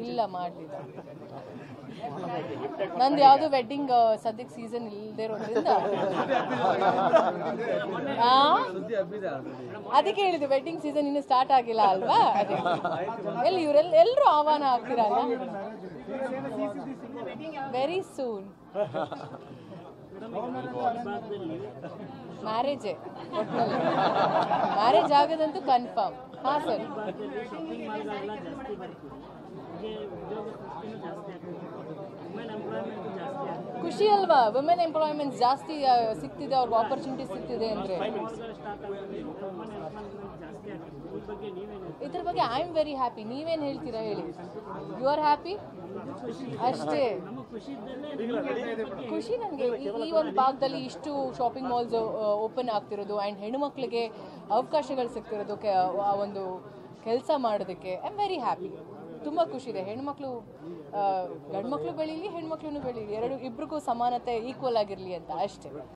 ಇಲ್ಲ ಮಾಡಲಿಲ್ಲ. ನಂದು ಯಾವುದು ವೆಡ್ಡಿಂಗ್ ಸದ್ಯಕ್ಕೆ ಸೀಸನ್ ಇಲ್ಲದೆ ಇರೋದ್ರಿಂದ ಅದಕ್ಕೆ ಹೇಳಿದ್ದು ವೆಡ್ಡಿಂಗ್ ಸೀಸನ್ ಇನ್ನು ಸ್ಟಾರ್ಟ್ ಆಗಿಲ್ಲ ಅಲ್ವಾ. ಅದೇ ಎಲ್ಲರೂ ಆಹ್ವಾನ ಆಗ್ತಿರಲ್ಲ. ವೆರಿ ಸೂನ್ ಮ್ಯಾರೇಜೇ, ಮ್ಯಾರೇಜ್ ಆಗೋದಂತೂ ಕನ್ಫರ್ಮ್. ಹಾಂ ಸರ್, ಖುಷಿ ಅಲ್ವಾ? ವುಮೆನ್ ಎಂಪ್ಲಾಯ್ಮೆಂಟ್ ಜಾಸ್ತಿ ಸಿಗ್ತಿದೆ, ಅವ್ರಿಗೆ ಆಪರ್ಚುನಿಟಿ ಸಿಗ್ತಿದೆ ಅಂದರೆ ಇದ್ರ ಬಗ್ಗೆ ಐ ಆಮ್ ವೆರಿ ಹ್ಯಾಪಿ. ನೀವೇನು ಹೇಳ್ತೀರಾ ಹೇಳಿ? ಯು ಆರ್ ಹ್ಯಾಪಿ ಅಷ್ಟೇ. ಖುಷಿ ನನಗೆ ಈ ಒಂದು ಭಾಗದಲ್ಲಿ ಇಷ್ಟು ಶಾಪಿಂಗ್ ಮಾಲ್ಸ್ ಓಪನ್ ಆಗ್ತಿರೋದು ಆ್ಯಂಡ್ ಹೆಣ್ಣುಮಕ್ಳಿಗೆ ಅವಕಾಶಗಳು ಸಿಗ್ತಿರೋದು ಆ ಒಂದು ಕೆಲಸ ಮಾಡೋದಕ್ಕೆ. I am very happy. ತುಂಬ ಖುಷಿ ಇದೆ. ಹೆಣ್ಮಕ್ಳು ಗಂಡು ಮಕ್ಕಳು ಬೆಳೀಲಿ, ಹೆಣ್ಮಕ್ಳು ಬೆಳೀಲಿ, ಇಬ್ಬರಿಗೂ ಸಮಾನತೆ ಈಕ್ವಲ್ ಆಗಿರಲಿ ಅಂತ ಅಷ್ಟೇ.